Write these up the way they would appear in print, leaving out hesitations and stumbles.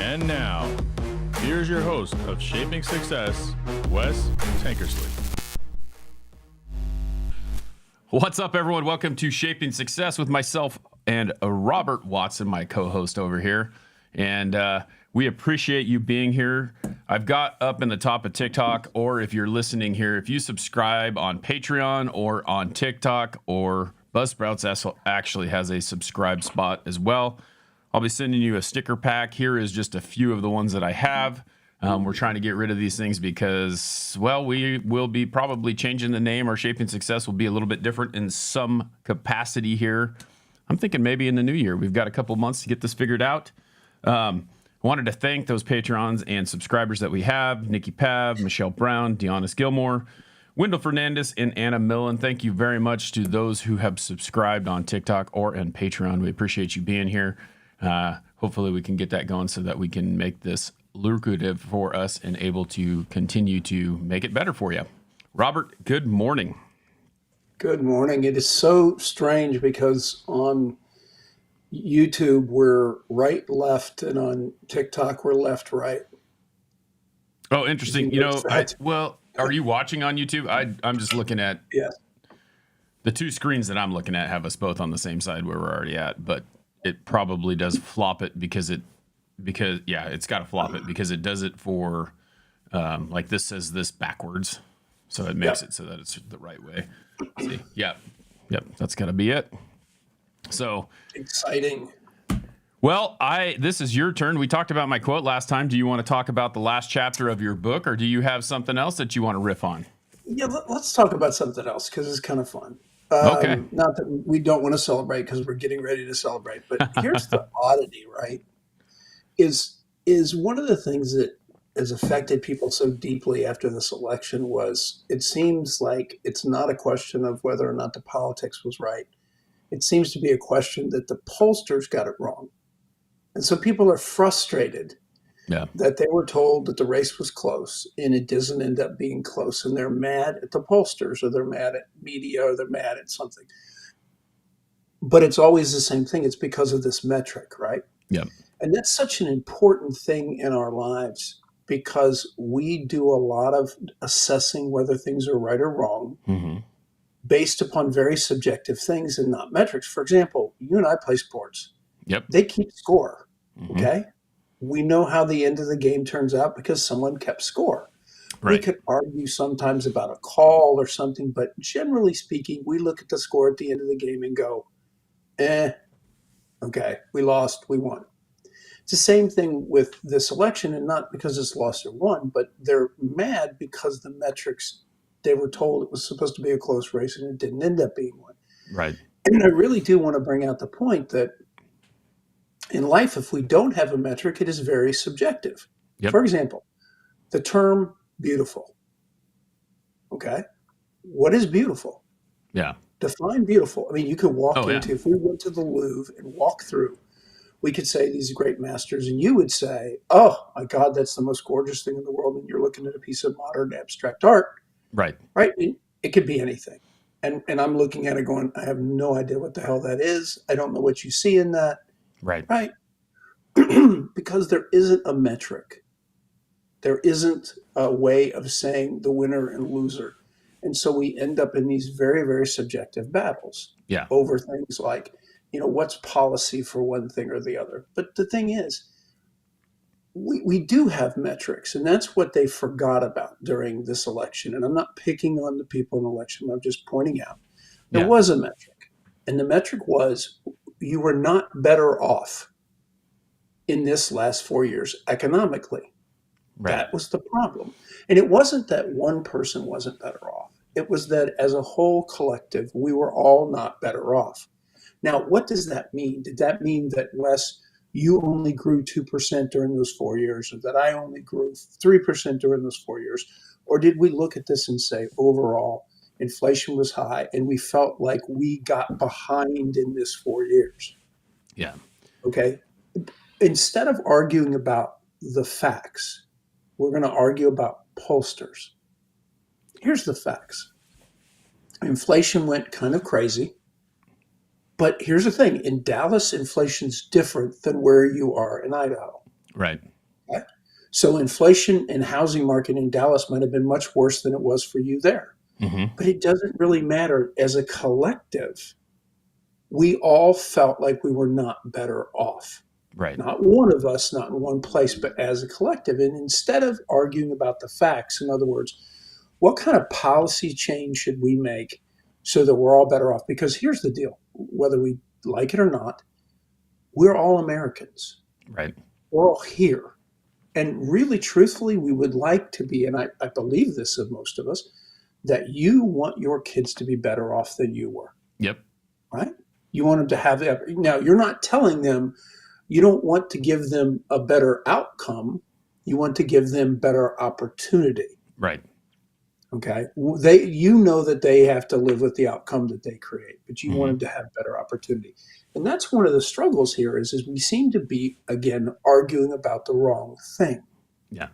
And now, here's your host of Shaping Success, Wes Tankersley. What's up, everyone? Welcome to Shaping Success with myself and Robert Watson, my co-host over here. And we appreciate you being here. I've got up in the top of TikTok, or if you're listening here, if you subscribe on Patreon or on TikTok, or Buzzsprouts actually has a subscribe spot as well. I'll be sending you a sticker pack. Here is just a few of the ones that I have. We're trying to get rid of these things because, well, we will be probably changing the name. Our Shaping Success will be a little bit different in some capacity here. I'm thinking maybe in the new year. We've got a couple months to get this figured out. Wanted to thank those Patreons and subscribers that we have: Nikki Pav, Michelle Brown, Deonis Gilmore, Wendell Fernandez, and Anna Millen. Thank you very much to those who have subscribed on TikTok or on Patreon. We appreciate you being here. Hopefully we can get that going so that we can make this lucrative for us and able to continue to make it better for you. Robert, good morning. Good morning. It is so strange because on YouTube we're right, left, and on TikTok we're left, right. Oh, interesting. Are you watching on YouTube? I'm just looking at the two screens that I'm looking at have us both on the same side where we're already at, but it probably does flop it because it's got to flop it because it does it for like this says this backwards, so it makes it so that it's the right way. See, yep, that's got to be it. So exciting. Well, this is your turn. We talked about my quote last time. Do you want to talk about the last chapter of your book, or do you have something else that you want to riff on? Yeah, let's talk about something else because it's kind of fun. Okay. Not that we don't want to celebrate because we're getting ready to celebrate, but here's the oddity, right? Is one of the things that has affected people so deeply after this election was it seems like it's not a question of whether or not the politics was right. It seems to be a question that the pollsters got it wrong. And so people are frustrated that they were told that the race was close and it doesn't end up being close. And they're mad at the pollsters, or they're mad at media, or they're mad at something. But it's always the same thing. It's because of this metric, right? Yeah. And that's such an important thing in our lives because we do a lot of assessing whether things are right or wrong based upon very subjective things and not metrics. For example, you and I play sports. Yep. They keep score. Okay. We know how the end of the game turns out because someone kept score. Right. We could argue sometimes about a call or something, but generally speaking, we look at the score at the end of the game and go, okay, we lost, we won. It's the same thing with this election, and not because it's lost or won, but they're mad because the metrics, they were told it was supposed to be a close race and it didn't end up being one. Right. And I really do want to bring out the point that in life, if we don't have a metric, it is very subjective. Yep. For example, the term beautiful. Okay. What is beautiful? Yeah. Define beautiful. I mean, you could walk if we went to the Louvre and walk through, we could say these great masters, and you would say, oh my God, that's the most gorgeous thing in the world. And you're looking at a piece of modern abstract art. Right. Right. It could be anything. And I'm looking at it going, I have no idea what the hell that is. I don't know what you see in that. Right. Right. Because there isn't a metric. There isn't a way of saying the winner and loser. And so we end up in these very, very subjective battles over things like, what's policy for one thing or the other. But the thing is, we do have metrics, and that's what they forgot about during this election. And I'm not picking on the people in the election. I'm just pointing out there was a metric. And the metric was you were not better off in this last 4 years economically. Right. That was the problem. And it wasn't that one person wasn't better off. It was that as a whole collective, we were all not better off. Now, what does that mean? Did that mean that, Wes, you only grew 2% during those 4 years, or that I only grew 3% during those 4 years? Or did we look at this and say, overall, inflation was high and we felt like we got behind in this 4 years? Yeah. Okay. Instead of arguing about the facts, we're going to argue about pollsters. Here's the facts. Inflation went kind of crazy. But here's the thing. In Dallas, inflation's different than where you are in Idaho. Right. So inflation and housing market in Dallas might have been much worse than it was for you there. But it doesn't really matter. As a collective, we all felt like we were not better off. Right. Not one of us, not in one place, but as a collective. And instead of arguing about the facts, in other words, what kind of policy change should we make so that we're all better off? Because here's the deal, whether we like it or not, we're all Americans. Right. We're all here. And really, truthfully, we would like to be, and I believe this of most of us, that you want your kids to be better off than you were. Yep. Right? You want them to have that. Now, you're not telling them, you don't want to give them a better outcome. You want to give them better opportunity. Right. Okay. You know that they have to live with the outcome that they create, but you want them to have better opportunity. And that's one of the struggles here is we seem to be, again, arguing about the wrong thing. Yeah.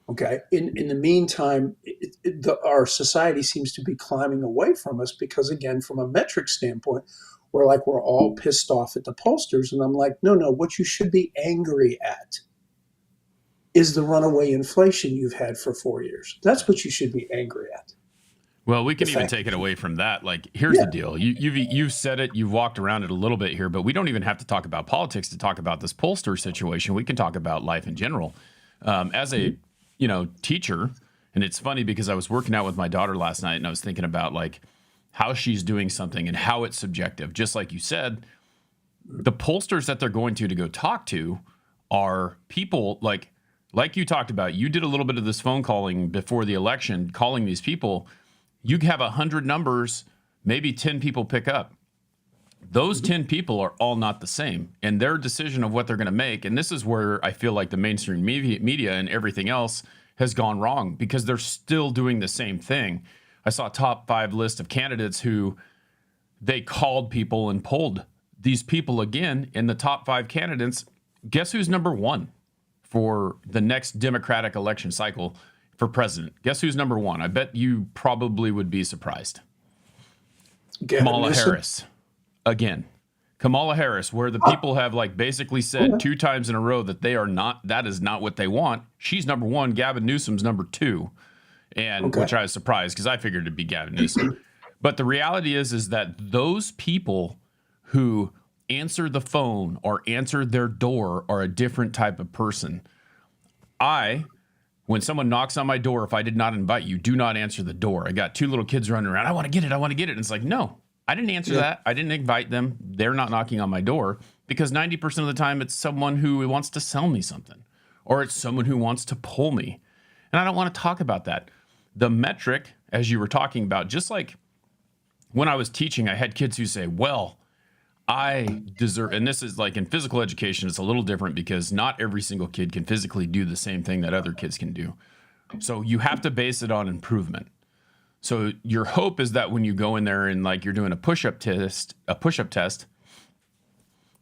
Okay. In the meantime, our society seems to be climbing away from us because, again, from a metric standpoint, we're all pissed off at the pollsters. And I'm like, no, what you should be angry at is the runaway inflation you've had for 4 years. That's what you should be angry at. Well, we can even take it away from that. Like, here's the deal. You've said it. You've walked around it a little bit here, but we don't even have to talk about politics to talk about this pollster situation. We can talk about life in general. As a teacher, and it's funny because I was working out with my daughter last night, and I was thinking about like how she's doing something and how it's subjective. Just like you said, the pollsters that they're going to go talk to are people like you talked about. You did a little bit of this phone calling before the election, calling these people. You have 100 numbers, maybe 10 people pick up. Those 10 people are all not the same, and their decision of what they're going to make. And this is where I feel like the mainstream media and everything else has gone wrong because they're still doing the same thing. I saw a top 5 list of candidates who they called people and polled these people again in the top 5 candidates. Guess who's number 1 for the next Democratic election cycle for president? Guess who's number 1? I bet you probably would be surprised. Kamala Harris. Again, Kamala Harris, where the people have like basically said 2 times in a row that that is not what they want. She's number 1. Gavin Newsom's number 2. And which I was surprised because I figured it'd be Gavin Newsom. But the reality is that those people who answer the phone or answer their door are a different type of person. When someone knocks on my door, if I did not invite you, do not answer the door. I got 2 little kids running around. I want to get it. And it's like, no, I didn't answer that. I didn't invite them. They're not knocking on my door because 90% of the time it's someone who wants to sell me something or it's someone who wants to pull me. And I don't want to talk about that. The metric, as you were talking about, just like when I was teaching, I had kids who say, well, I deserve, and this is like in physical education, it's a little different because not every single kid can physically do the same thing that other kids can do. So you have to base it on improvement. So your hope is that when you go in there and like you're doing a push-up test,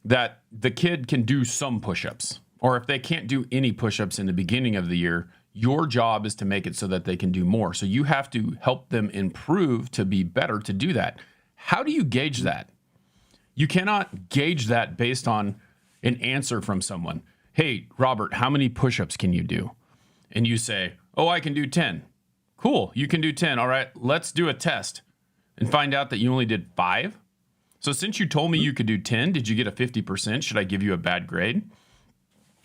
that the kid can do some push-ups. Or if they can't do any push-ups in the beginning of the year, your job is to make it so that they can do more. So you have to help them improve to be better to do that. How do you gauge that? You cannot gauge that based on an answer from someone. Hey, Robert, how many push-ups can you do? And you say, oh, I can do 10. Cool, you can do 10. All right, let's do a test and find out that you only did 5. So since you told me you could do 10, did you get a 50%? Should I give you a bad grade?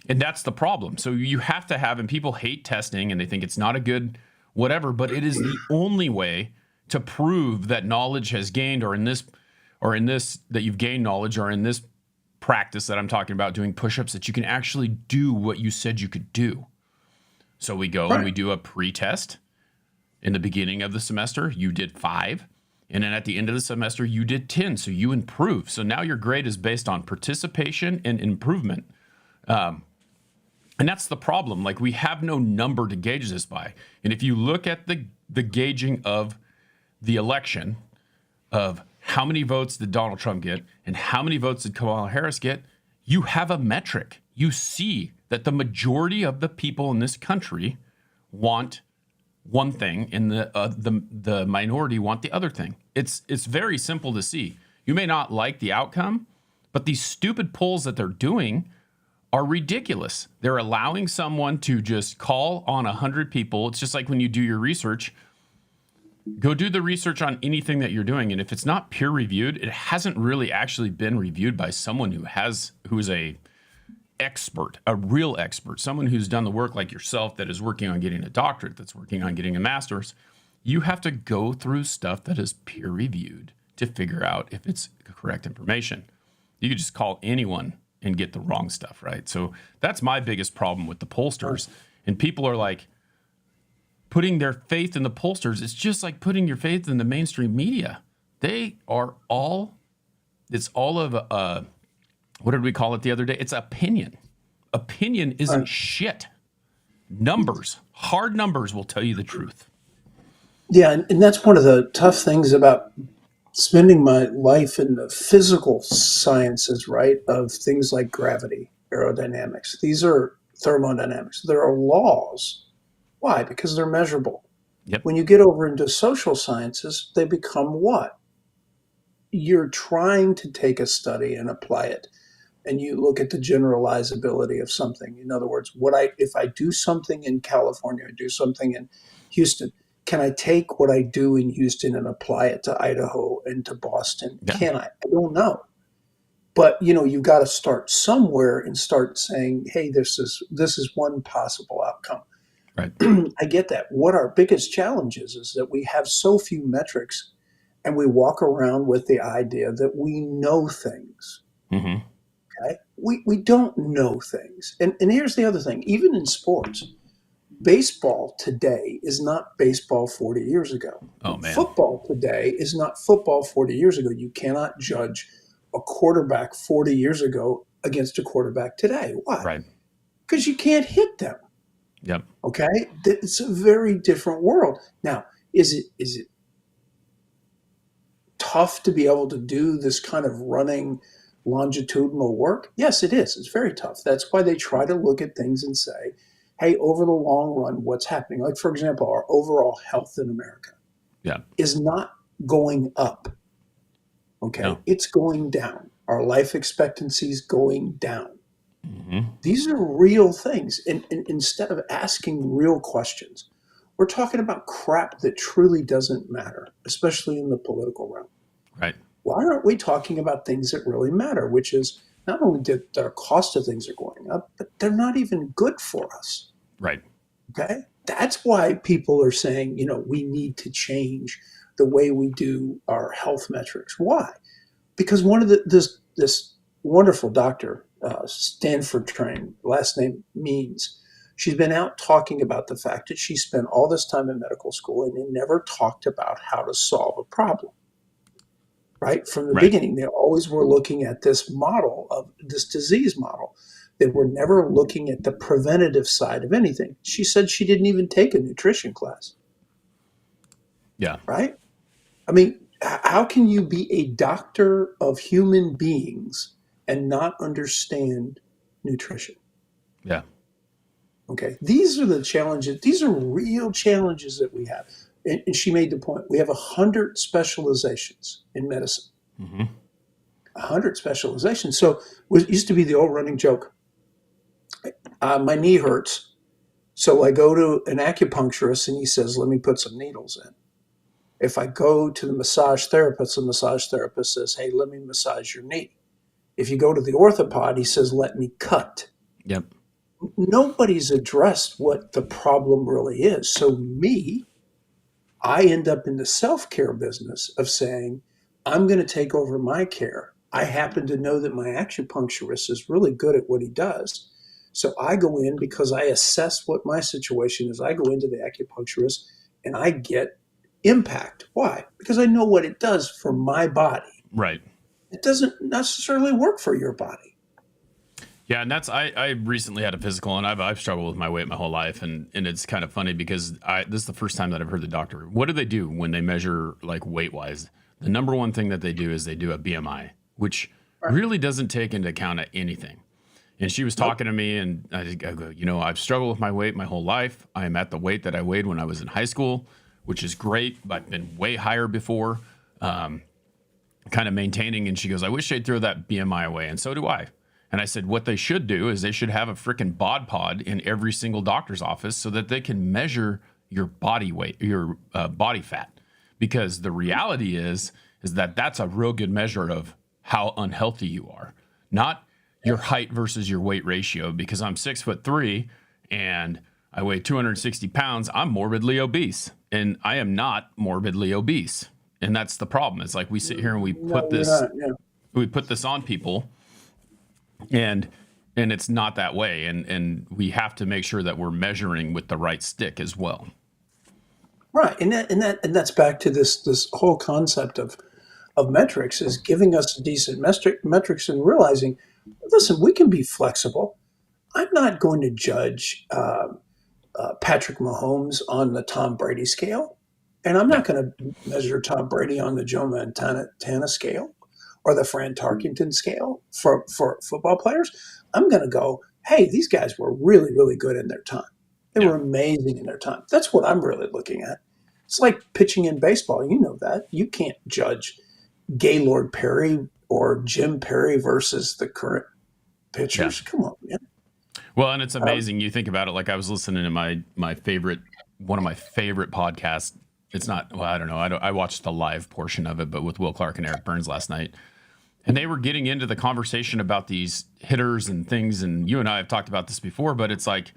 And that's the problem. So you have to have, and people hate testing and they think it's not a good whatever, but it is the only way to prove that knowledge has gained or in this that you've gained knowledge or in this practice that I'm talking about doing push-ups that you can actually do what you said you could do. So we go and we do a pre-test. In the beginning of the semester, you did 5. And then at the end of the semester, you did 10. So you improve. So now your grade is based on participation and improvement. And that's the problem. Like we have no number to gauge this by. And if you look at the gauging of the election of how many votes did Donald Trump get and how many votes did Kamala Harris get, you have a metric. You see that the majority of the people in this country want one thing and the minority want the other thing. It's very simple to see. You may not like the outcome, but these stupid polls that they're doing are ridiculous. They're allowing someone to just call on 100 people. It's just like when you do your research, go do the research on anything that you're doing. And if it's not peer reviewed, it hasn't really actually been reviewed by someone who's a expert, a real expert, someone who's done the work like yourself, that is working on getting a doctorate, that's working on getting a master's. You have to go through stuff that is peer reviewed to figure out if it's correct information. You could just call anyone and get the wrong stuff, right? So that's my biggest problem with the pollsters. And people are like putting their faith in the pollsters. It's just like putting your faith in the mainstream media. They are it's all of what did we call it the other day? It's opinion. Opinion isn't shit. Numbers, hard numbers will tell you the truth. Yeah, and that's one of the tough things about spending my life in the physical sciences, right, of things like gravity, aerodynamics. These are thermodynamics. There are laws. Why? Because they're measurable. Yep. When you get over into social sciences, they become what? You're trying to take a study and apply it, and you look at the generalizability of something. In other words, if I do something in California, I do something in Houston, can I take what I do in Houston and apply it to Idaho and to Boston? Yeah. Can I? I don't know. But you've got to start somewhere and start saying, hey, this is one possible outcome. Right. I get that. What our biggest challenge is that we have so few metrics, and we walk around with the idea that we know things. Mm-hmm. Okay? We don't know things. And here's the other thing. Even in sports, baseball today is not baseball 40 years ago. Oh, man. Football today is not football 40 years ago. You cannot judge a quarterback 40 years ago against a quarterback today. Why? Right. Because you can't hit them. Yep. Okay? It's a very different world. Now, is it tough to be able to do this kind of running longitudinal work? Yes, it is. It's very tough. That's why they try to look at things and say, hey, over the long run, what's happening? Like, for example, our overall health in America is not going up. Okay? No. It's going down. Our life expectancy is going down. Mm-hmm. These are real things. And instead of asking real questions, we're talking about crap that truly doesn't matter, especially in the political realm. Right. Why aren't we talking about things that really matter, which is not only that our cost of things are going up, but they're not even good for us. Right. Okay? That's why people are saying, we need to change the way we do our health metrics. Why? Because one of this wonderful doctor, Stanford trained, last name Means, she's been out talking about the fact that she spent all this time in medical school and they never talked about how to solve a problem. Right? From the beginning, they always were looking at this model of this disease model. They were never looking at the preventative side of anything. She said she didn't even take a nutrition class. Yeah. Right? I mean, how can you be a doctor of human beings and not understand nutrition? Yeah. Okay. These are the challenges. These are real challenges that we have. And she made the point. We have 100 specializations in medicine. Mm-hmm. 100 specializations. So it used to be the old running joke. My knee hurts. So I go to an acupuncturist and he says, let me put some needles in. If I go to the massage therapist says, hey, let me massage your knee. If you go to the orthopod, he says, let me cut. Yep. Nobody's addressed what the problem really is. So I end up in the self-care business of saying, I'm going to take over my care. I happen to know that my acupuncturist is really good at what he does. So I go in because I assess what my situation is. I go into the acupuncturist and I get impact. Why? Because I know what it does for my body. Right. It doesn't necessarily work for your body. Yeah, and I recently had a physical, and I've struggled with my weight my whole life, and it's kind of funny because this is the first time that I've heard the doctor. What do they do when they measure like weight wise? The number one thing that they do is they do a BMI, which really doesn't take into account anything. And she was talking to me, and I go, I've struggled with my weight my whole life. I am at the weight that I weighed when I was in high school, which is great. I've been way higher before, kind of maintaining. And she goes, I wish they'd throw that BMI away. And so do I. And I said, what they should do is they should have a freaking bod pod in every single doctor's office so that they can measure your body weight, your body fat. Because the reality is that that's a real good measure of how unhealthy you are, not your height versus your weight ratio. Because I'm 6'3" and I weigh 260 pounds, I'm morbidly obese, and I am not morbidly obese. And that's the problem. It's like we sit here and we put this on people, and it's not that way. And we have to make sure that we're measuring with the right stick as well. Right, and that's back to this whole concept of metrics, is giving us decent metrics and realizing, listen, we can be flexible. I'm not going to judge Patrick Mahomes on the Tom Brady scale, and I'm not going to measure Tom Brady on the Joe Montana scale or the Fran Tarkenton scale for football players. I'm going to go, hey, these guys were really, really good in their time. They were amazing in their time. That's what I'm really looking at. It's like pitching in baseball. You know that. You can't judge Gaylord Perry or Jim Perry versus the current pitchers. Come on, man. Well, and it's amazing. You think about it. Like, I was listening to one of my favorite podcasts. It's not, well, I don't know. I watched the live portion of it, but with Will Clark and Eric Burns last night. And they were getting into the conversation about these hitters and things. And you and I have talked about this before, but it's like,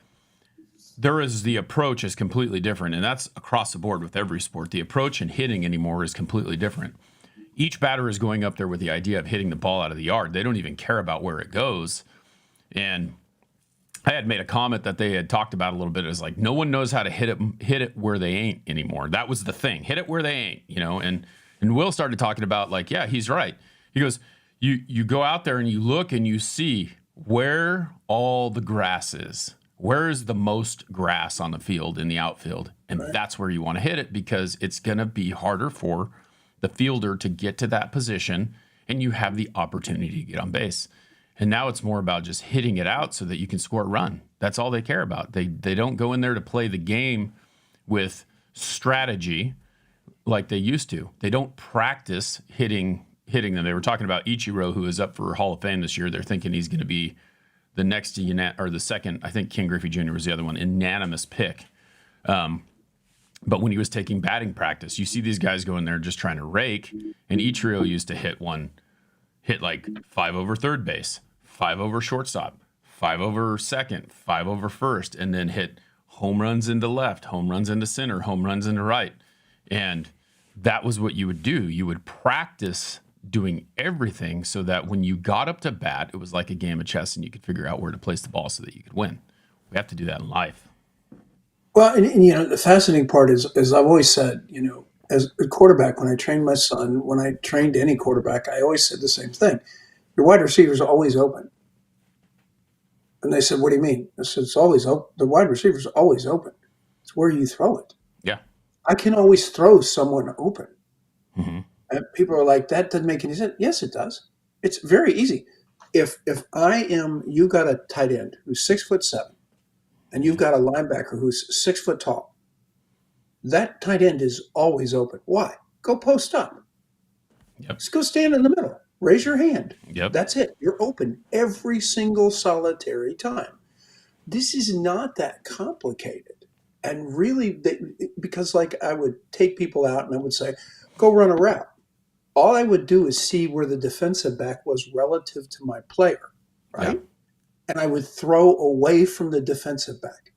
the approach is completely different. And that's across the board with every sport. The approach in hitting anymore is completely different. Each batter is going up there with the idea of hitting the ball out of the yard. They don't even care about where it goes. And I had made a comment that they had talked about a little bit. It was like, no one knows how to hit it where they ain't anymore. That was the thing. Hit it where they ain't, and Will started talking about, like, yeah, he's right. He goes, you go out there and you look and you see where all the grass is. Where is the most grass on the field in the outfield? And that's where you want to hit it, because it's going to be harder for the fielder to get to that position, and you have the opportunity to get on base. And now it's more about just hitting it out so that you can score a run. That's all they care about. They don't go in there to play the game with strategy like they used to. They don't practice hitting them. They were talking about Ichiro, who is up for Hall of Fame this year. They're thinking he's going to be the next or the second, I think Ken Griffey Jr. was the other one, unanimous pick. But when he was taking batting practice, you see these guys go in there just trying to rake, and Ichiro used to hit like 5 over third base, 5 over shortstop, 5 over second, 5 over first, and then hit home runs into left, home runs into center, home runs into right. And that was what you would do. You would practice doing everything so that when you got up to bat, it was like a game of chess and you could figure out where to place the ball so that you could win. We have to do that in life. Well, and the fascinating part is I've always said, as a quarterback, when I trained my son, when I trained any quarterback, I always said the same thing. Your wide receiver's always open. And they said, what do you mean? I said, it's always open. The wide receiver's always open. It's where you throw it. Yeah. I can always throw someone open. Mm-hmm. And people are like, that doesn't make any sense. Yes, it does. It's very easy. If you got a tight end who's 6'7", and you've got a linebacker who's 6 foot tall, that tight end is always open. Why? Go post up. Yep. Just go stand in the middle. Raise your hand. Yep. That's it. You're open every single solitary time. This is not that complicated. And really, because like I would take people out and I would say, go run a route. All I would do is see where the defensive back was relative to my player, right? Yeah. And I would throw away from the defensive back.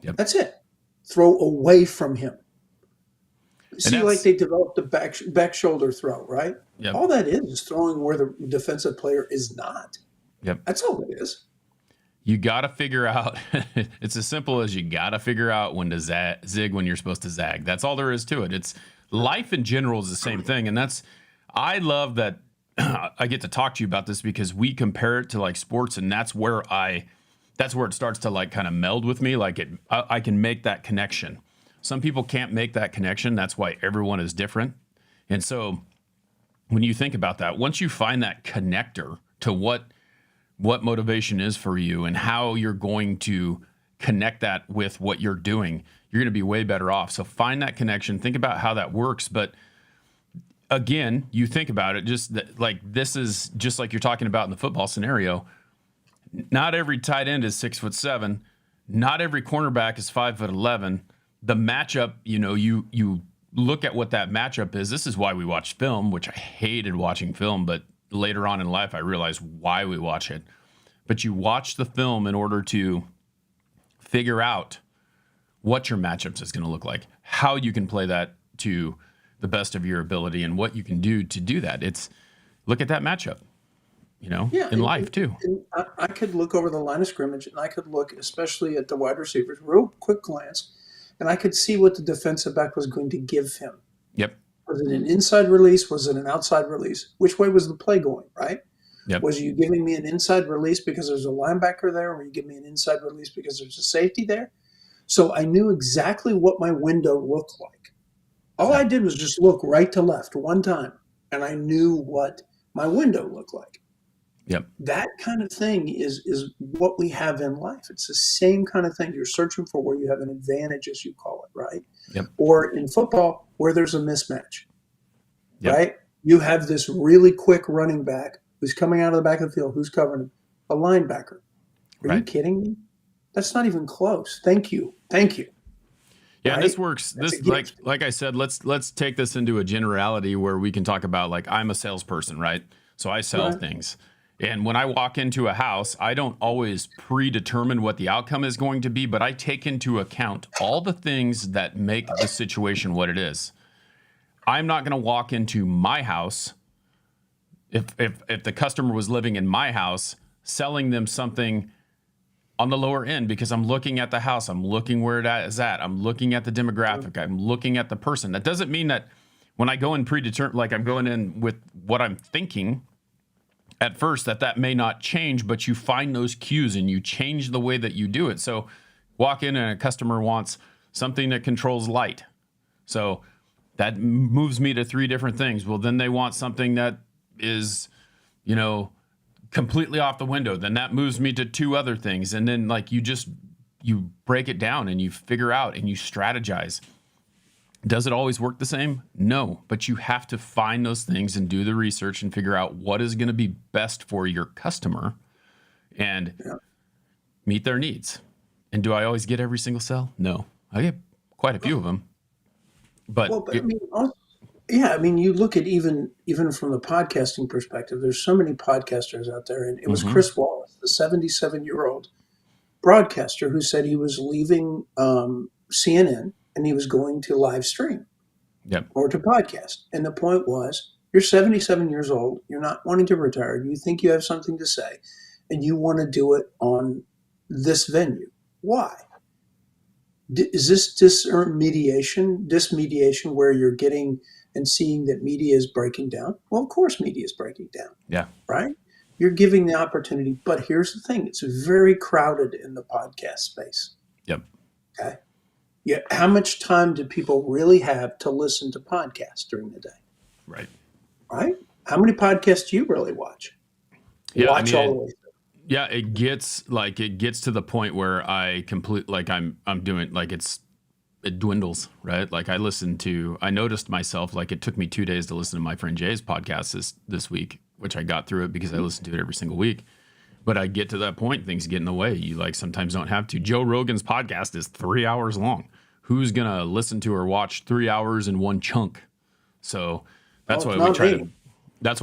Yep. That's it. Throw away from him. See, like they developed a back shoulder throw, right? Yep. All that is throwing where the defensive player is not. Yep. That's all it is. You got to figure out, it's as simple as you got to figure out when to zig when you're supposed to zag. That's all there is to it. It's life in general is the same thing. And I love that I get to talk to you about this because we compare it to like sports, and that's where it starts to like kind of meld with me. Like I can make that connection. Some people can't make that connection. That's why everyone is different. And so when you think about that, once you find that connector to what motivation is for you and how you're going to connect that with what you're doing, you're going to be way better off. So find that connection, think about how that works. But again, you think about it, just that, like this is just like you're talking about in the football scenario. Not every tight end is 6'7". Not every cornerback is 5'11". The matchup, you look at what that matchup is. This is why we watch film, which I hated watching film, but later on in life I realized why we watch it. But you watch the film in order to figure out what your matchups is going to look like, how you can play that to the best of your ability, and what you can do to do that. It's look at that matchup, in life too. And I could look over the line of scrimmage, and I could look especially at the wide receivers, real quick glance, and I could see what the defensive back was going to give him. Yep. Was it an inside release? Was it an outside release? Which way was the play going, right? Yep. Was you giving me an inside release because there's a linebacker there, or were you giving me an inside release because there's a safety there? So I knew exactly what my window looked like. All I did was just look right to left one time, and I knew what my window looked like. Yep. That kind of thing is what we have in life. It's the same kind of thing. You're searching for where you have an advantage, as you call it, right? Yep. Or in football, where there's a mismatch, Yep. right? You have this really quick running back who's coming out of the back of the field. Who's covering him? A linebacker. Are you Right. kidding me? That's not even close. Thank you. Yeah, Right? this works. That's This a gift. like I said, let's take this into a generality where we can talk about, like, I'm a salesperson, right? So I sell Right. things. And when I walk into a house, I don't always predetermine what the outcome is going to be, but I take into account all the things that make the situation what it is. I'm not going to walk into my house if the customer was living in my house, selling them something on the lower end, because I'm looking at the house, I'm looking where it is at, I'm looking at the demographic, I'm looking at the person. That doesn't mean that when I go in predetermined, like I'm going in with what I'm thinking at first, that may not change, but you find those cues and you change the way that you do it. So walk in and a customer wants something that controls light. So that moves me to 3 different things. Well, then they want something that is, completely off the window. Then that moves me to 2 other things. And then like you break it down and you figure out and you strategize. Does it always work the same? No, but you have to find those things and do the research and figure out what is going to be best for your customer and meet their needs. And do I always get every single sell? No, I get quite a few of them. But, I mean, you look at even from the podcasting perspective, there's so many podcasters out there. And it was Chris Wallace, the 77-year-old broadcaster, who said he was leaving CNN and he was going to live stream or to podcast. And the point was, you're 77 years old, you're not wanting to retire, you think you have something to say, and you want to do it on this venue. Why? Is this dismediation where you're getting and seeing that media is breaking down? Well, of course media is breaking down. Yeah. Right? You're giving the opportunity. But here's the thing. It's very crowded in the podcast space. Yep. Okay. Yeah. How much time do people really have to listen to podcasts during the day? Right. Right? How many podcasts do you really watch? Yeah, All the way through. Yeah, it gets to the point where I I'm doing like it dwindles, right? Like I noticed myself, like it took me 2 days to listen to my friend Jay's podcast this week, which I got through it because I listen to it every single week. But I get to that point, things get in the way. You sometimes don't have to. Joe Rogan's podcast is 3 hours long. Who's going to listen to or watch 3 hours in one chunk? So that's why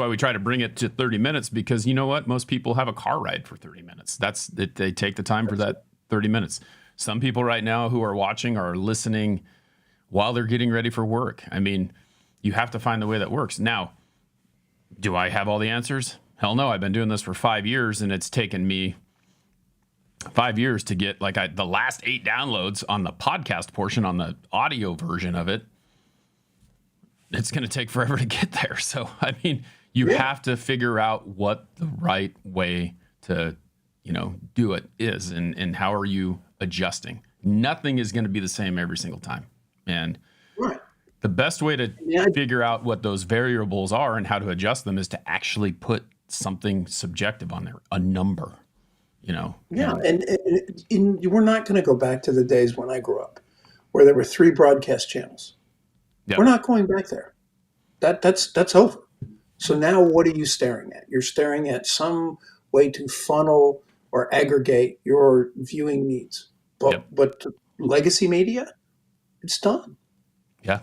we try to bring it to 30 minutes, because you know what? Most people have a car ride for 30 minutes. They take the time for that 30 minutes. Some people right now who are watching are listening while they're getting ready for work. I mean, you have to find the way that works. Now, do I have all the answers? Hell no. I've been doing this for 5 years, and it's taken me 5 years to get the last 8 downloads on the podcast portion, on the audio version of it. It's going to take forever to get there. So, I mean, you have to figure out what the right way to, do it is, and how are you adjusting. Nothing is going to be the same every single time. And the best way to figure out what those variables are and how to adjust them is to actually put something subjective on there, a number, Yeah. And we're not going to go back to the days when I grew up where there were 3 broadcast channels. Yep. We're not going back there. That's over. So now what are you staring at? You're staring at some way to funnel or aggregate your viewing needs. Yep. But legacy media, it's done. Yeah.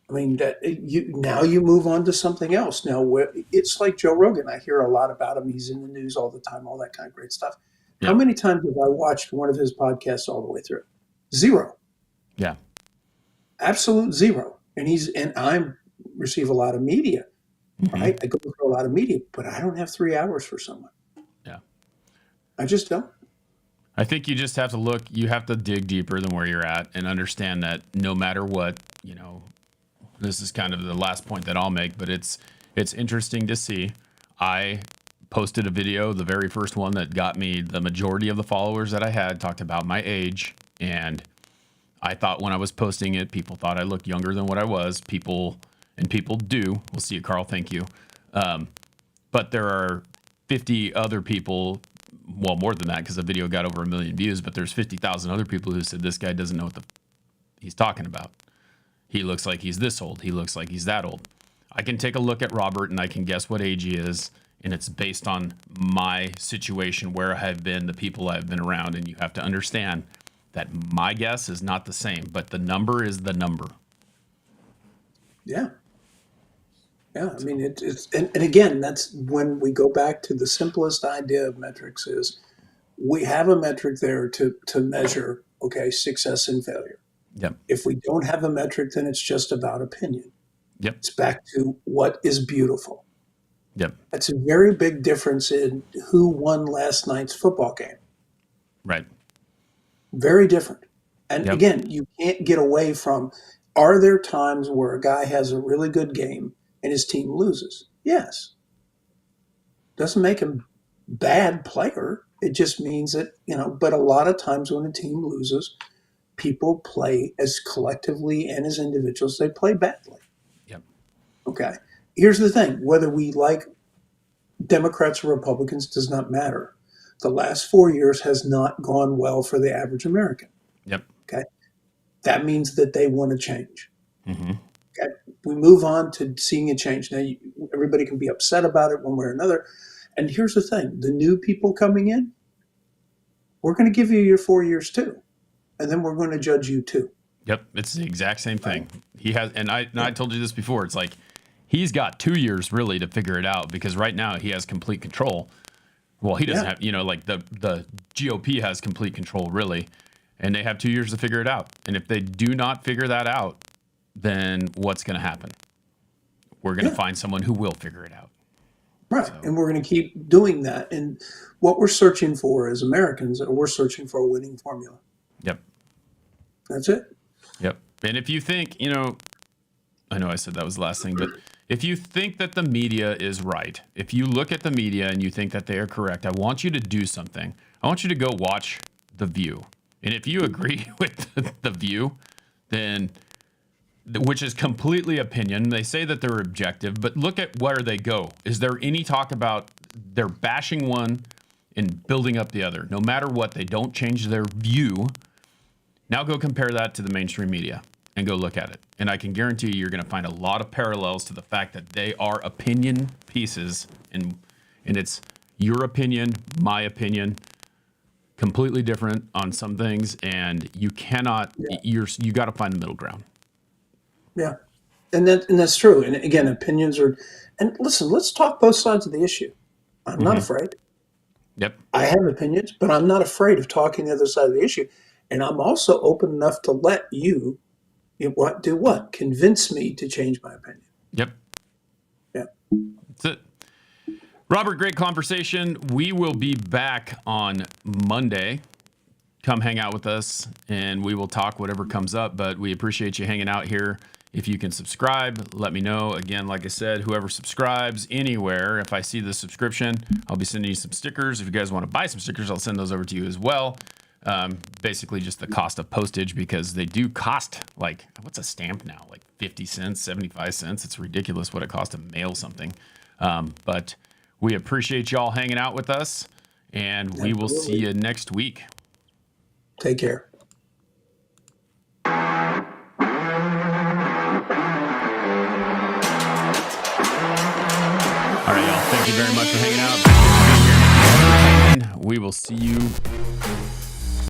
I mean, now you move on to something else. Now it's like Joe Rogan. I hear a lot about him. He's in the news all the time, all that kind of great stuff. Yeah. How many times have I watched one of his podcasts all the way through? Zero. Yeah. Absolute zero. And I receive a lot of media, right? I go through a lot of media, but I don't have 3 hours for someone. Yeah. I just don't. I think you just have to look, you have to dig deeper than where you're at and understand that no matter what, this is kind of the last point that I'll make, but it's interesting to see. I posted a video, the very first one that got me the majority of the followers that I had, talked about my age. And I thought when I was posting it, people thought I looked younger than what I was. People do. We'll see you, Carl. Thank you. But there are 50 other people, well, more than that, because the video got over 1 million views, but there's 50,000 other people who said this guy doesn't know what he's talking about. He looks like he's this old. He looks like he's that old. I can take a look at Robert and I can guess what age he is, and it's based on my situation, where I have been, the people I've been around, and you have to understand that my guess is not the same, but the number is the number. Yeah. Yeah, I mean, it's and again, that's when we go back to the simplest idea of metrics is we have a metric there to measure, okay, success and failure. Yep. If we don't have a metric, then it's just about opinion. Yep. It's back to what is beautiful. Yep. That's a very big difference in who won last night's football game. Right. Very different. And Yep. again, you can't get away from, are there times where a guy has a really good game and his team loses? Yes. Doesn't make him a bad player. It just means that, but a lot of times when a team loses, people play as collectively and as individuals, they play badly. Yep. Okay. Here's the thing. Whether we like Democrats or Republicans does not matter. The last 4 years has not gone well for the average American. Yep. Okay. That means that they want to change. Mm-hmm. Okay. We move on to seeing a change. Now, everybody can be upset about it one way or another. And here's the thing. The new people coming in, we're going to give you your 4 years too. And then we're going to judge you too. Yep. It's the exact same thing. He has, and I told you this before. It's like he's got 2 years really to figure it out, because right now he has complete control. Well, he doesn't have, like the GOP has complete control really, and they have 2 years to figure it out. And if they do not figure that out, then what's going to happen? We're going to find someone who will figure it out. Right. So. And we're going to keep doing that. And what we're searching for as Americans, we're searching for a winning formula. Yep. That's it. Yep. And if you think, I know I said that was the last thing, but if you think that the media is right, if you look at the media and you think that they are correct, I want you to do something. I want you to go watch The View. And if you agree with The View, then, which is completely opinion, they say that they're objective, but look at where they go. Is there any talk about they're bashing one and building up the other? No matter what, they don't change their view. Now go compare that to the mainstream media and go look at it. And I can guarantee you're going to find a lot of parallels to the fact that they are opinion pieces, and it's your opinion, my opinion, completely different on some things, and you cannot, you got to find the middle ground. Yeah. And that's true. And again, opinions are, and listen, let's talk both sides of the issue. I'm not afraid. Yep. I have opinions, but I'm not afraid of talking the other side of the issue. And I'm also open enough to let you do what? Convince me to change my opinion. Yep. Yeah. That's it. Robert, great conversation. We will be back on Monday. Come hang out with us and we will talk whatever comes up, but we appreciate you hanging out here. If you can subscribe, let me know. Again, like I said, whoever subscribes anywhere, if I see the subscription, I'll be sending you some stickers. If you guys want to buy some stickers, I'll send those over to you as well. Basically just the cost of postage, because they do cost, like, what's a stamp now? Like 50 cents, 75 cents. It's ridiculous what it costs to mail something. But we appreciate y'all hanging out with us, and we will see you next week. Take care. All right, y'all. Thank you very much for hanging out. Thank you for being here. Thank you for entertaining. We will see you